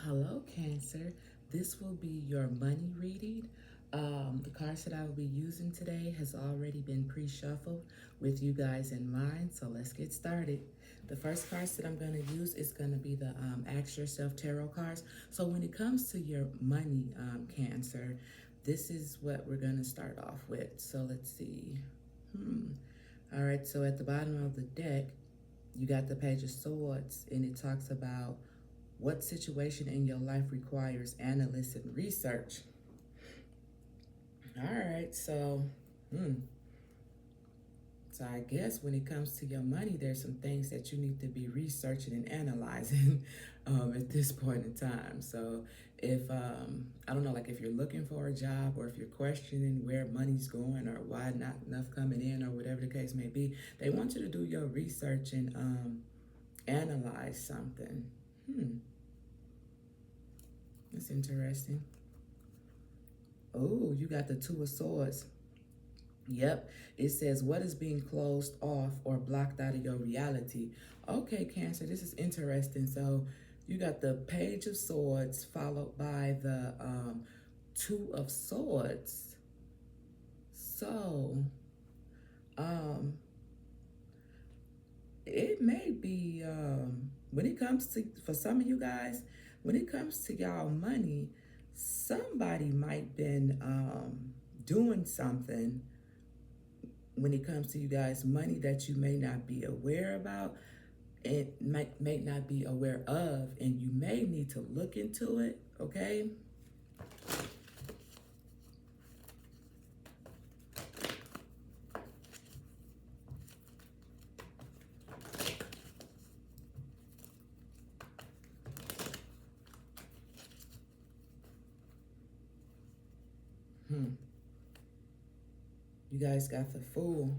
Hello, Cancer. This will be your money reading. The cards that I will be using today has already been pre-shuffled with you guys in mind, so let's get started. The first cards that I'm going to use is going to be the Ask Yourself Tarot cards. So when it comes to your money, Cancer, this is what we're going to start off with. So let's see. All right, so at the bottom of the deck, you got the Page of Swords, and it talks about what situation in your life requires analysis and research. All right, so I guess when it comes to your money, there's some things that you need to be researching and analyzing at this point in time. So if I don't know, like if you're looking for a job or if you're questioning where money's going or why not enough coming in or whatever the case may be, they want you to do your research and analyze something. That's interesting. Oh, you got the Two of Swords. Yep, it says what is being closed off or blocked out of your reality. Okay, Cancer, this is interesting. So you got the Page of Swords followed by the Two of Swords. So it may be when it comes to, for some of you guys, when it comes to y'all money, somebody might been doing something when it comes to you guys money that you may not be aware about, it may not be aware of, and you may need to look into it. Okay. You guys got the Fool.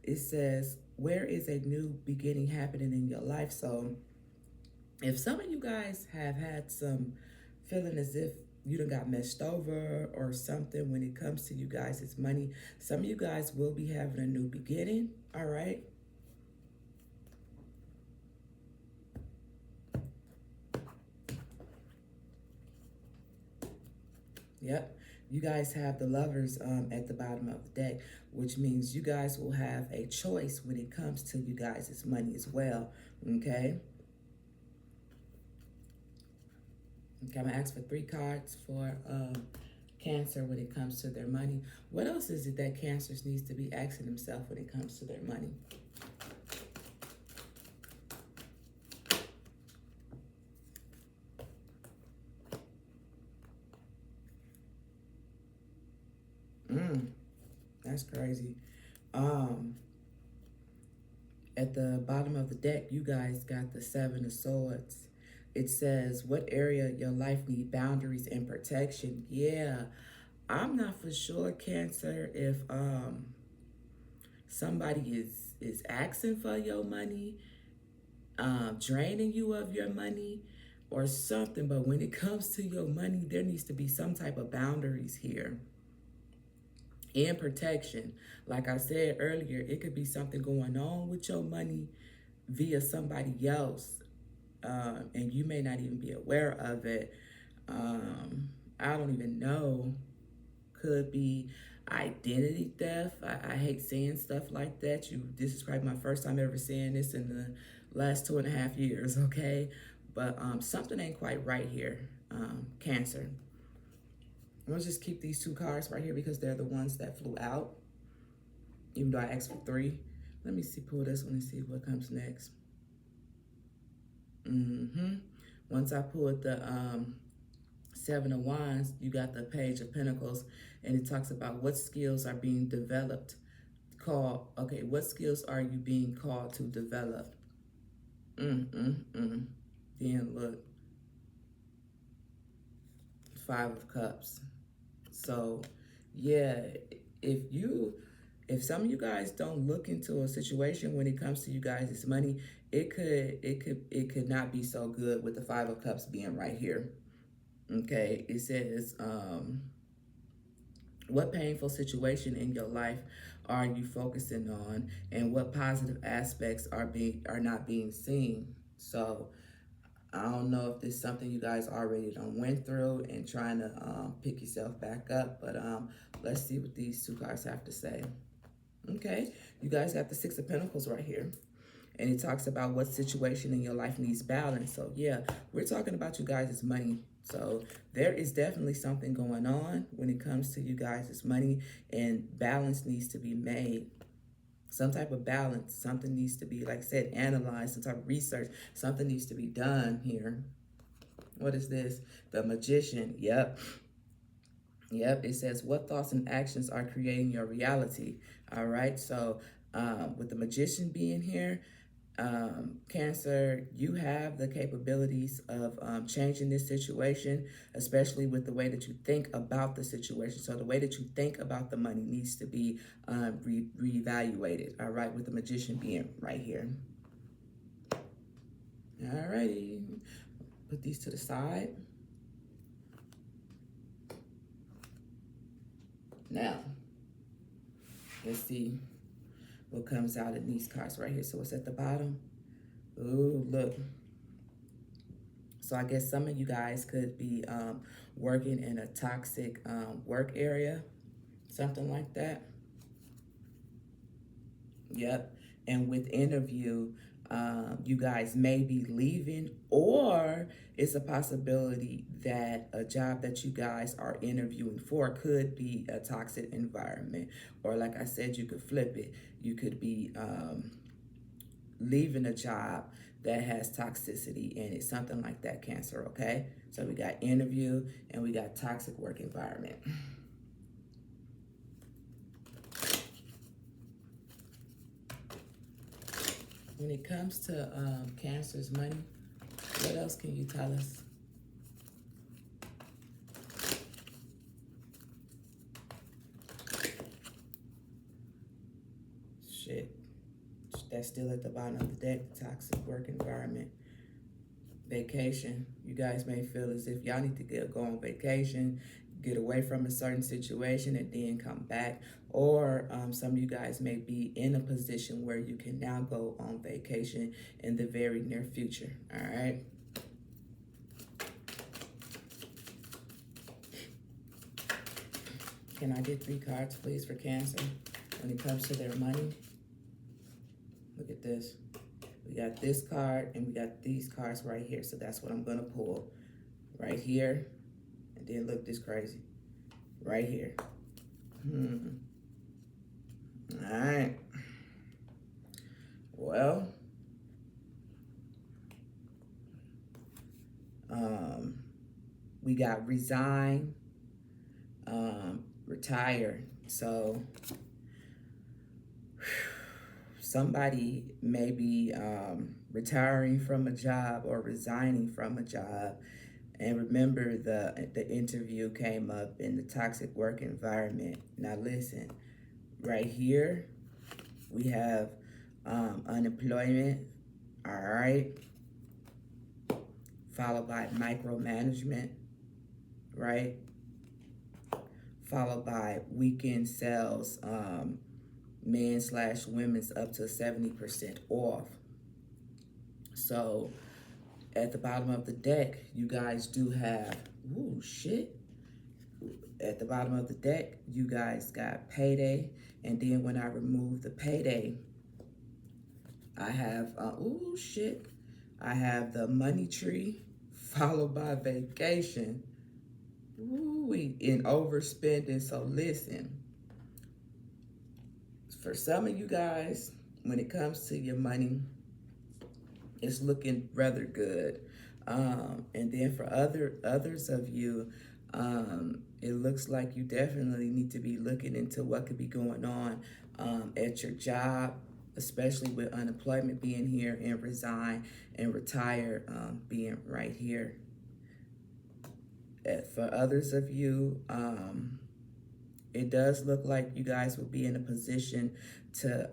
It says, where is a new beginning happening in your life? So if some of you guys have had some feeling as if you done got messed over or something when it comes to you guys, it's money. Some of you guys will be having a new beginning. All right. Yep. You guys have the Lovers at the bottom of the deck, which means you guys will have a choice when it comes to you guys' money as well. Okay. Okay, I'm gonna ask for 3 cards for Cancer when it comes to their money. What else is it that Cancers needs to be asking themselves when it comes to their money? That's crazy. At the bottom of the deck, you guys got the 7 of Swords. It says, what area your life need boundaries and protection? Yeah, I'm not for sure, Cancer, if somebody is asking for your money, draining you of your money or something. But when it comes to your money, there needs to be some type of boundaries here and protection. Like I said earlier, it could be something going on with your money via somebody else, and you may not even be aware of it. I don't even know. Could be identity theft. I hate saying stuff like that. This is probably my first time ever saying this in the last 2.5 years, okay? But something ain't quite right here, Cancer. Let's just keep these 2 cards right here because they're the ones that flew out, even though I asked for 3. Let me see, pull this one and see what comes next. Once I pulled the 7 of Wands, you got the Page of Pentacles, and it talks about what skills are being developed. What skills are you being called to develop? Then look, 5 of Cups. So yeah, if some of you guys don't look into a situation when it comes to you guys' money, it could not be so good with the 5 of Cups being right here. Okay, it says, what painful situation in your life are you focusing on, and what positive aspects are not being seen? So I don't know if this is something you guys already done went through and trying to pick yourself back up, but let's see what these two cards have to say. Okay, you guys got the Six of Pentacles right here. And it talks about what situation in your life needs balance. So yeah, we're talking about you guys' money. So there is definitely something going on when it comes to you guys' money, and balance needs to be made. Some type of balance, something needs to be, like I said, analyzed, some type of research, something needs to be done here. What is this? The Magician. Yep. Yep, it says, what thoughts and actions are creating your reality? All right, so with the Magician being here, Cancer, you have the capabilities of changing this situation, especially with the way that you think about the situation. So the way that you think about the money needs to be reevaluated, all right, with the Magician being right here. All righty, put these to the side. Now, let's see what comes out in these cards right here. So what's at the bottom? Ooh, look. So I guess some of you guys could be working in a toxic work area, something like that. Yep. And with interview, you guys may be leaving, or it's a possibility that a job that you guys are interviewing for could be a toxic environment. Or like I said, you could flip it. You could be leaving a job that has toxicity in it, something like that, Cancer, okay? So we got interview and we got toxic work environment. When it comes to Cancer's money, what else can you tell us? Shit. That's still at the bottom of the deck, toxic work environment. Vacation. You guys may feel as if y'all need to go on vacation, get away from a certain situation and then come back. Or some of you guys may be in a position where you can now go on vacation in the very near future, all right? Can I get 3 cards, please, for Cancer when it comes to their money? Look at this. We got this card and we got these cards right here. So that's what I'm going to pull right here. And then look this crazy right here. All right. Well, we got resign, retire. So somebody may be retiring from a job or resigning from a job. And remember, the interview came up in the toxic work environment. Now listen, right here, we have unemployment, all right? Followed by micromanagement, right? Followed by weekend sales, men/women's up to 70% off. So at the bottom of the deck, you guys do have, ooh, shit. At the bottom of the deck, you guys got payday. And then when I remove the payday, I have, ooh, shit. I have the money tree followed by vacation. Ooh, in overspending. So listen, for some of you guys, when it comes to your money, it's looking rather good. And then for others of you, it looks like you definitely need to be looking into what could be going on at your job, especially with unemployment being here and resign and retire being right here. For others of you, it does look like you guys will be in a position to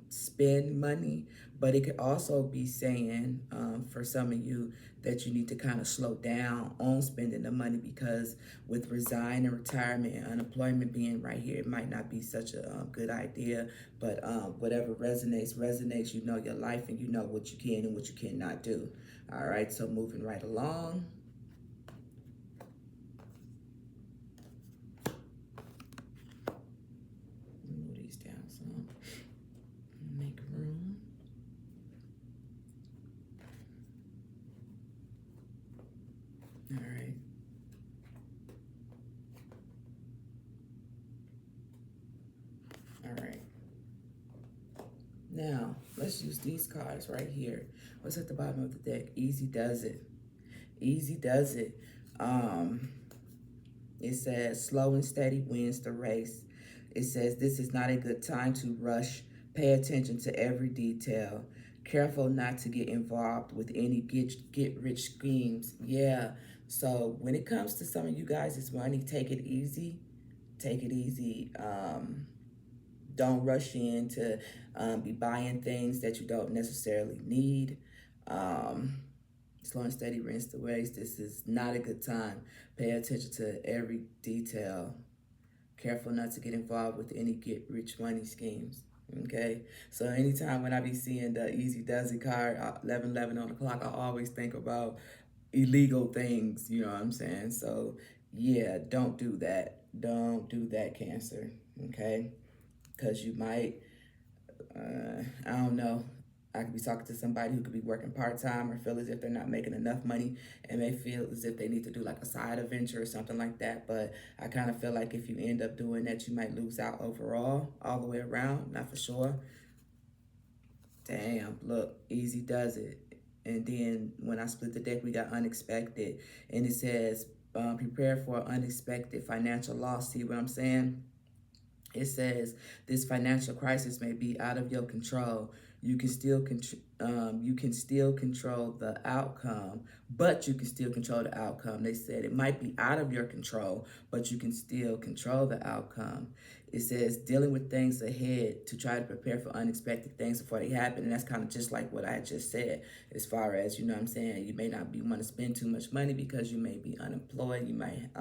spend money, but it could also be saying for some of you that you need to kind of slow down on spending the money, because with resign and retirement and unemployment being right here, it might not be such a good idea. But whatever resonates. You know your life and you know what you can and what you cannot do. All right, so moving right along. Move these down some. Make room. All right. All right. Now, let's use these cards right here. What's at the bottom of the deck? Easy does it. Easy does it. It says slow and steady wins the race. It says this is not a good time to rush. Pay attention to every detail. Careful not to get involved with any get rich schemes. Yeah. So when it comes to some of you guys' money, take it easy. Take it easy. Don't rush in to be buying things that you don't necessarily need. Slow and steady wins the race. This is not a good time. Pay attention to every detail. Careful not to get involved with any get rich money schemes. Okay, so anytime when I be seeing the easy does it card 11:11 on the clock, I always think about illegal things. You know what I'm saying? So yeah, don't do that. Don't do that, Cancer. Okay, because you might, I don't know. I could be talking to somebody who could be working part-time or feel as if they're not making enough money and they feel as if they need to do like a side adventure or something like that. But I kind of feel like if you end up doing that, you might lose out overall, all the way around, not for sure. Damn, look, easy does it. And then when I split the deck, we got unexpected. And it says, prepare for unexpected financial loss. See what I'm saying? It says this financial crisis may be out of your control. You can still control the outcome, but you can still control the outcome. They said it might be out of your control, but you can still control the outcome. It says dealing with things ahead to try to prepare for unexpected things before they happen. And that's kind of just like what I just said, as far as, you know what I'm saying, you may not be want to spend too much money because you may be unemployed. You might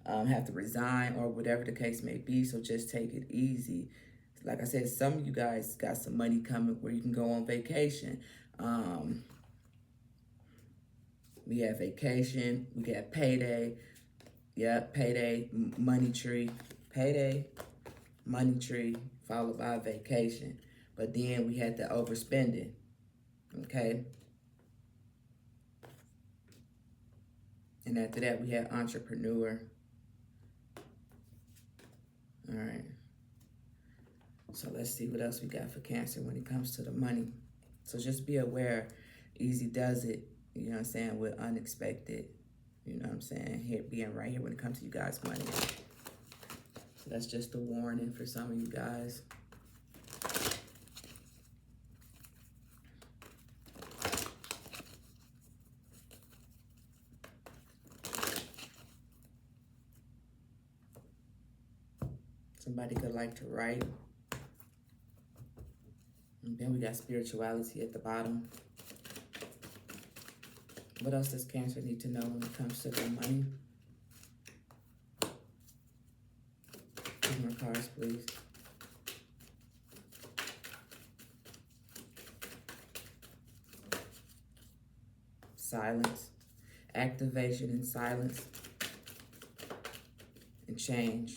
have to resign or whatever the case may be. So just take it easy. Like I said, some of you guys got some money coming where you can go on vacation. We have vacation. We got payday. Yep, payday, money tree. Payday, money tree, followed by vacation. But then we had the overspending. Okay. And after that, we had entrepreneur. All right. So let's see what else we got for Cancer when it comes to the money. So just be aware, easy does it, you know what I'm saying, with unexpected, you know what I'm saying, here being right here when it comes to you guys' money. So that's just a warning for some of you guys. Somebody could like to write. And then we got spirituality at the bottom. What else does Cancer need to know when it comes to their money? Two more cards, please. Silence. Activation and silence. And change.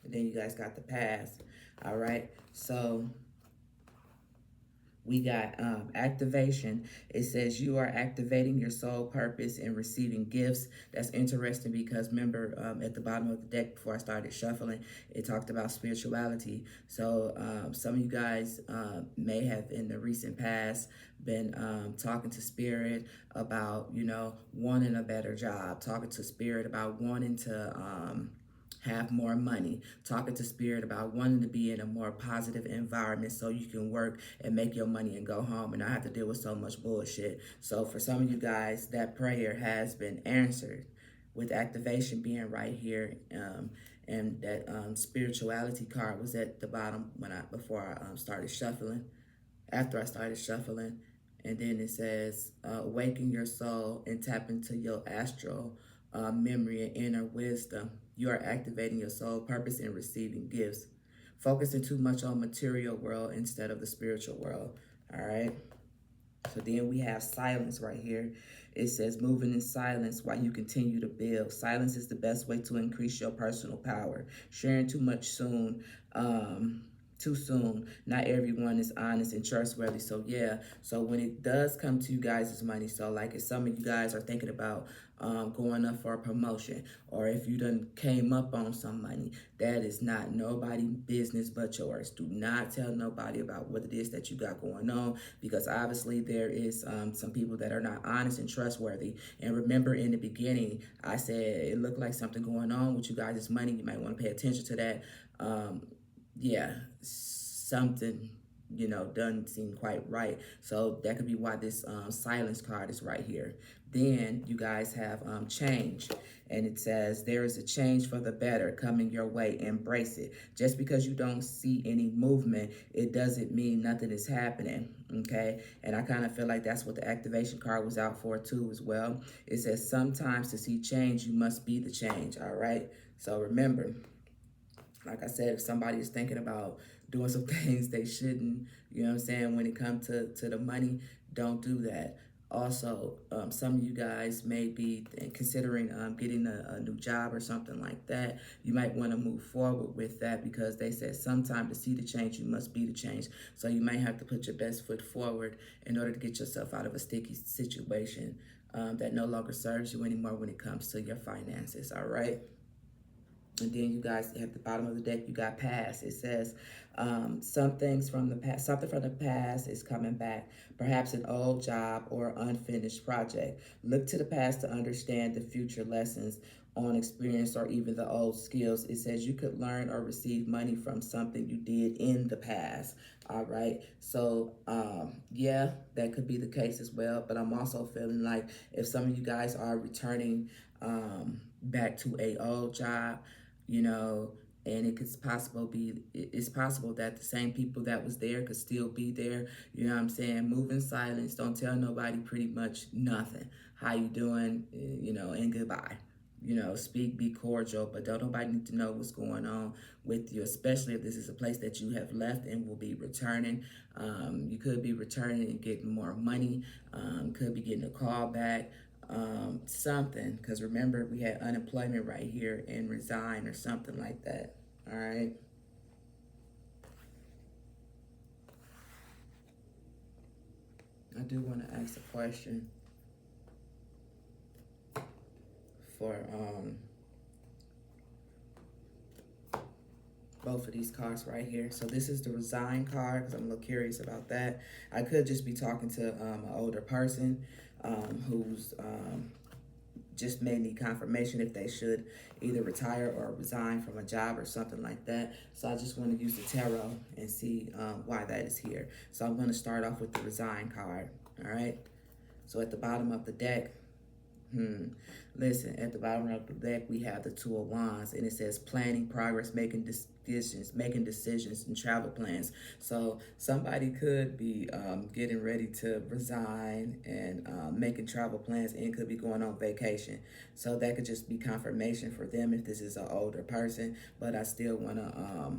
And then you guys got the past. All right. So we got activation. It says you are activating your soul purpose and receiving gifts. That's interesting because remember at the bottom of the deck before I started shuffling, it talked about spirituality. So some of you guys may have in the recent past been talking to Spirit about, you know, wanting a better job, talking to Spirit about wanting to have more money, talking to Spirit about wanting to be in a more positive environment so you can work and make your money and go home and not have to deal with so much bullshit. So for some of you guys, that prayer has been answered with activation being right here. And and that spirituality card was at the bottom before I started shuffling. After I started shuffling, and then it says, awaken your soul and tap into your astral memory and inner wisdom. You are activating your soul purpose and receiving gifts. Focusing too much on material world instead of the spiritual world. All right. So then we have silence right here. It says moving in silence while you continue to build. Silence is the best way to increase your personal power. Sharing too soon. Not everyone is honest and trustworthy. So yeah, so when it does come to you guys' money, so like if some of you guys are thinking about going up for a promotion, or if you done came up on some money, that is not nobody business but yours. Do not tell nobody about what it is that you got going on, because obviously there is some people that are not honest and trustworthy. And remember, in the beginning, I said it looked like something going on with you guys' money. You might want to pay attention to that. Yeah, something, doesn't seem quite right. So that could be why this silence card is right here. Then you guys have change, and it says there is a change for the better coming your way. Embrace it. Just because you don't see any movement, it doesn't mean nothing is happening. Okay, and I kind of feel like that's what the activation card was out for too as well. It says sometimes to see change, you must be the change. All right, so remember, like I said, if somebody is thinking about doing some things they shouldn't, you know what I'm saying, when it comes to the money, don't do that. Also, some of you guys may be considering getting a new job or something like that. You might want to move forward with that, because they said sometime to see the change, you must be the change. So you might have to put your best foot forward in order to get yourself out of a sticky situation that no longer serves you anymore when it comes to your finances, all right? And then you guys at the bottom of the deck, you got past. It says some things from the past, something from the past is coming back. Perhaps an old job or unfinished project. Look to the past to understand the future lessons on experience or even the old skills. It says you could learn or receive money from something you did in the past. All right. So, yeah, that could be the case as well. But I'm also feeling like if some of you guys are returning back to a old job, and it's possible that the same people that was there could still be there. You know what I'm saying? Move in silence. Don't tell nobody pretty much nothing. How you doing? And goodbye. Speak, be cordial, but don't nobody need to know what's going on with you, especially if this is a place that you have left and will be returning. You could be returning and getting more money. Could be getting a call back. Something, because remember we had unemployment right here and resign or something like that. All right. I do want to ask a question for both of these cards right here. So this is the resign card, because I'm a little curious about that. I could just be talking to an older person who's just may need confirmation if they should either retire or resign from a job or something like that. So I just want to use the tarot and see why that is here. So I'm going to start off with the resign card. All right. So at the bottom of the deck, listen, at the bottom of the deck, we have the Two of Wands, and it says planning, progress, making decisions, and travel plans. So somebody could be getting ready to resign and making travel plans, and could be going on vacation. So that could just be confirmation for them if this is an older person. But I still want to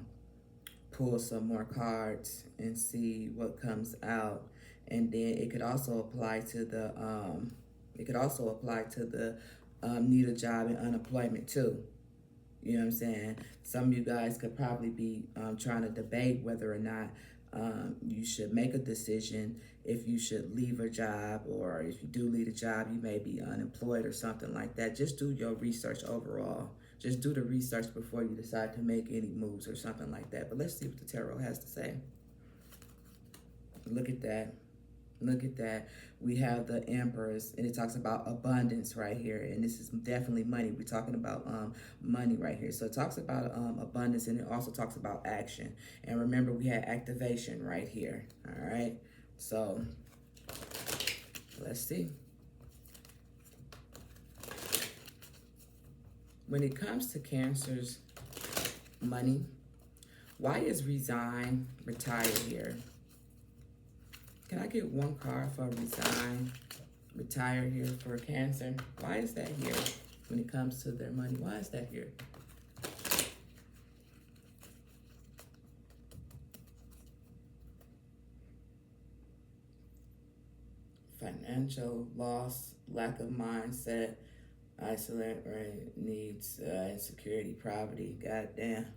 pull some more cards and see what comes out. And then it could also apply to the need a job and unemployment too. You know what I'm saying? Some of you guys could probably be trying to debate whether or not you should make a decision if you should leave a job, or if you do leave a job, you may be unemployed or something like that. Just do your research overall. Just do the research before you decide to make any moves or something like that. But let's see what the tarot has to say. Look at that. Look at that. We have the Empress, and it talks about abundance right here. And this is definitely money. We're talking about money right here. So it talks about abundance, and it also talks about action. And remember, we had activation right here. All right. So let's see. When it comes to Cancers, money. Why is resign, retire here? Can I get one card for resign, retire here for Cancer? Why is that here when it comes to their money? Why is that here? Financial loss, lack of mindset, isolate, right, needs, insecurity, poverty. God damn.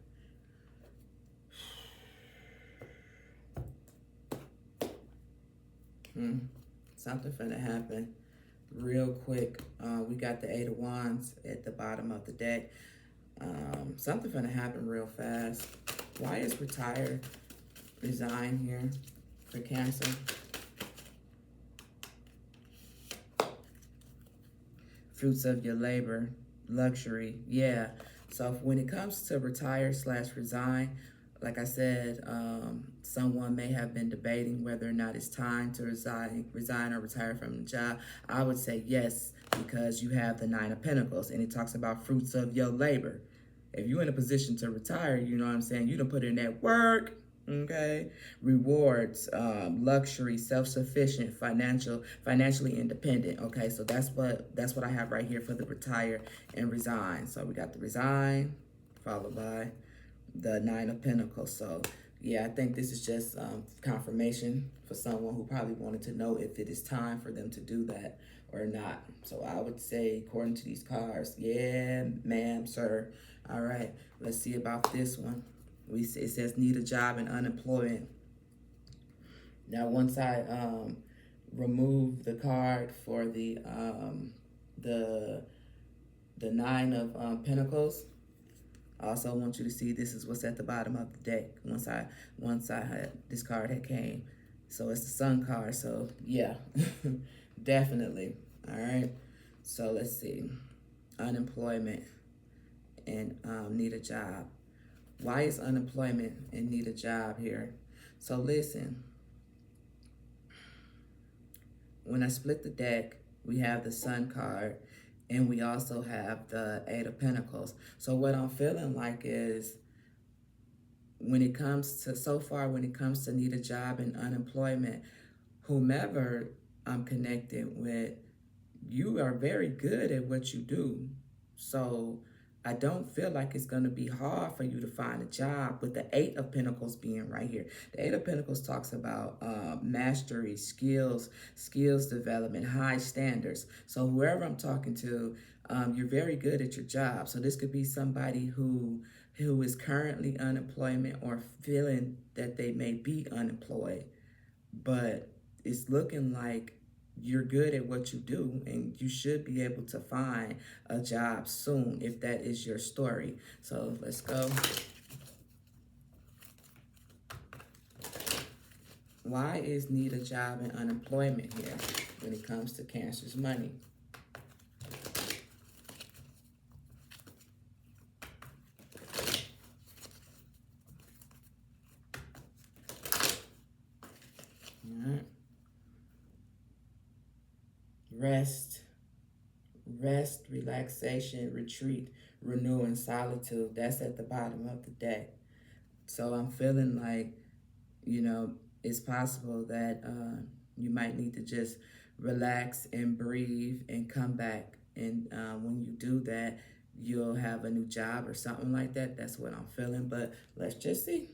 Something finna happen real quick. We got the Eight of Wands at the bottom of the deck. Something finna happen real fast. Why is retire, resign here for Cancer? Fruits of your labor, luxury, yeah. So when it comes to retire / resign, like I said, someone may have been debating whether or not it's time to resign or retire from the job. I would say yes, because you have the Nine of Pentacles, and it talks about fruits of your labor. If you're in a position to retire, you know what I'm saying, you done put in that work, okay? Rewards, luxury, self-sufficient, financially independent, okay? So that's what I have right here for the retire and resign. So we got the resign, followed by the Nine of Pentacles. So yeah, I think this is just confirmation for someone who probably wanted to know if it is time for them to do that or not. So I would say, according to these cards, yeah, ma'am, sir. All right, let's see about this one. It says need a job and unemployment. Now, once I remove the card for the Nine of Pentacles, I also want you to see this is what's at the bottom of the deck. Once I had this card had came, so it's the Sun card. So yeah, definitely. All right. So let's see, unemployment and need a job. Why is unemployment and need a job here? So listen, when I split the deck, we have the Sun card, and we also have the Eight of Pentacles. So what I'm feeling like is, when it comes to need a job and unemployment, whomever I'm connected with, you are very good at what you do. So I don't feel like it's going to be hard for you to find a job, with the Eight of Pentacles being right here. The Eight of Pentacles talks about mastery, skills development, high standards. So whoever I'm talking to, you're very good at your job. So this could be somebody who is currently unemployment or feeling that they may be unemployed, but it's looking like you're good at what you do, and you should be able to find a job soon if that is your story. So let's go. Why is need a job and unemployment here when it comes to Cancer's money? All right. Rest, relaxation, retreat, renew, and solitude. That's at the bottom of the deck. So I'm feeling like, it's possible that you might need to just relax and breathe and come back. And when you do that, you'll have a new job or something like that. That's what I'm feeling. But let's just see.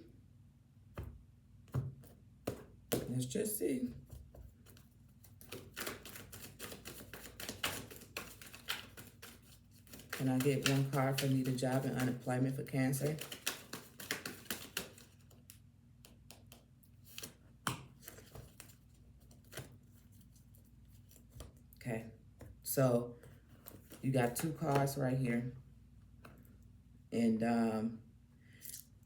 Let's just see. Can I get one card for need a job and unemployment for Cancer? Okay, so you got two cards right here. And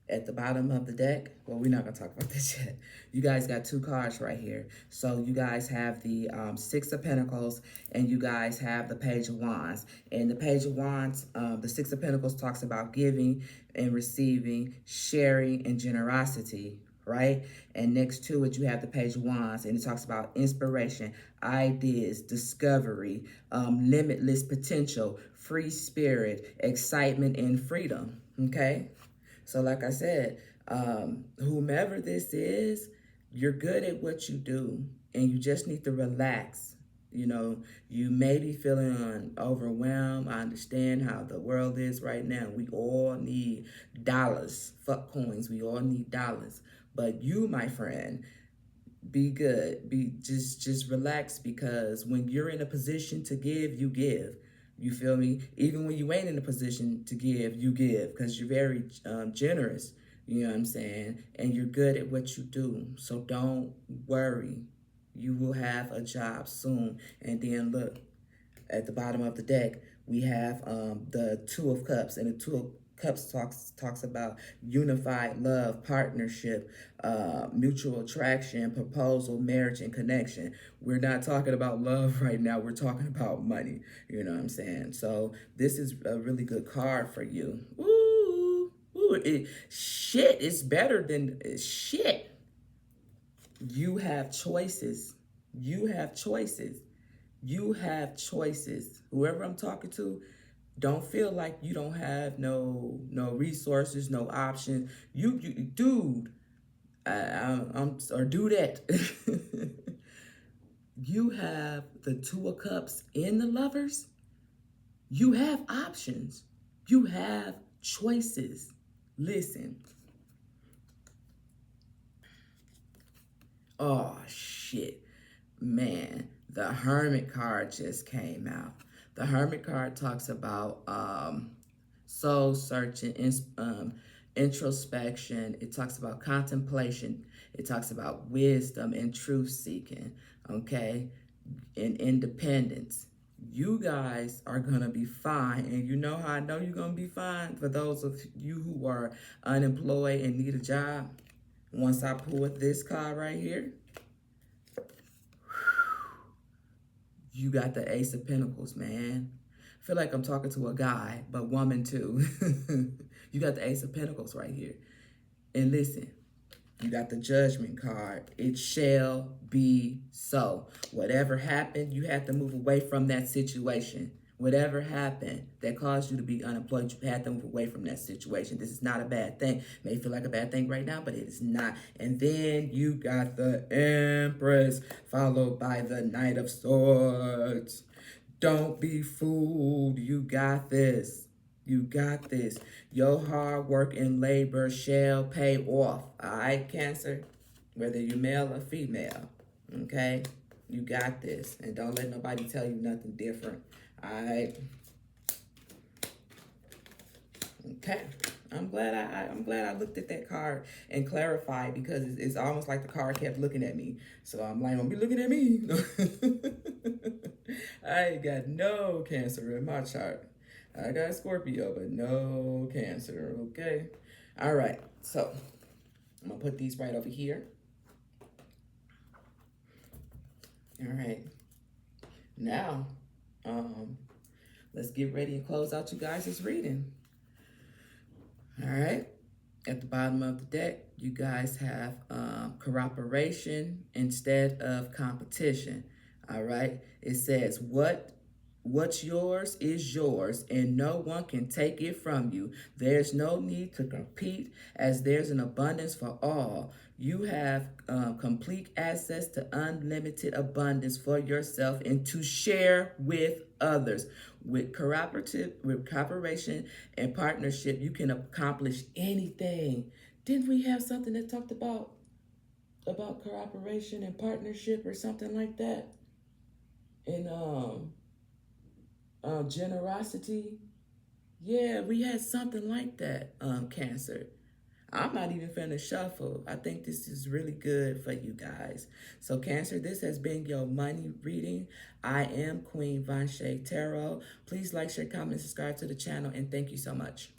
at the bottom of the deck, well, we're not going to talk about this yet. You guys got two cards right here. So you guys have the Six of Pentacles, and you guys have the Page of Wands. And the Page of Wands, the Six of Pentacles talks about giving and receiving, sharing, and generosity, right? And next to it, you have the Page of Wands, and it talks about inspiration, ideas, discovery, limitless potential, free spirit, excitement, and freedom, okay? So like I said, whomever this is, you're good at what you do and you just need to relax. You know, you may be feeling overwhelmed. I understand how the world is right now. We all need dollars. Fuck coins. We all need dollars. But you, my friend, be good. Be just relax, because when you're in a position to give, you give. You feel me? Even when you ain't in a position to give, you give, because you're very generous. You know what I'm saying? And you're good at what you do. So don't worry. You will have a job soon. And then look, at the bottom of the deck, we have the Two of Cups, and the Two of Cups talks about unified love, partnership, mutual attraction, proposal, marriage, and connection. We're not talking about love right now. We're talking about money. You know what I'm saying? So this is a really good card for you. Ooh, shit, it's better than shit. You have choices. You have choices. You have choices. Whoever I'm talking to, don't feel like you don't have no resources, no options. You dude, I'm or do that. You have the Two of Cups in the Lovers. You have options. You have choices. Listen. Oh shit. Man, the Hermit card just came out. The Hermit card talks about soul searching, introspection. It talks about contemplation. It talks about wisdom and truth seeking, okay, and independence. You guys are going to be fine. And you know how I know you're going to be fine? For those of you who are unemployed and need a job, once I pull this card right here, you got the Ace of Pentacles, man. I feel like I'm talking to a guy, but woman too. You got the Ace of Pentacles right here. And listen, you got the Judgment card. It shall be so. Whatever happened, you have to move away from that situation. Whatever happened that caused you to be unemployed, you had to move away from that situation. This is not a bad thing. May feel like a bad thing right now, but it is not. And then you got the Empress, followed by the Knight of Swords. Don't be fooled. You got this. You got this. Your hard work and labor shall pay off. All right, Cancer? Whether you're male or female. Okay? You got this. And don't let nobody tell you nothing different. All right? Okay. I'm glad I looked at that card and clarified, because it's almost like the card kept looking at me. So I'm like, don't be looking at me. I ain't got no Cancer in my chart. I got Scorpio, but no Cancer, okay? All right, so I'm gonna put these right over here. All right, now, let's get ready and close out you guys' reading. All right, at the bottom of the deck, you guys have cooperation instead of competition. All right, it says, what's yours is yours, and no one can take it from you. There's no need to compete, as there's an abundance for all. You have complete access to unlimited abundance for yourself and to share with others. With cooperation and partnership, you can accomplish anything. Didn't we have something that talked about cooperation and partnership or something like that? And generosity. Yeah, we had something like that, Cancer. I'm not even finna shuffle. I think this is really good for you guys. So, Cancer, this has been your money reading. I am Queen Von Shea Tarot. Please like, share, comment, subscribe to the channel, and thank you so much.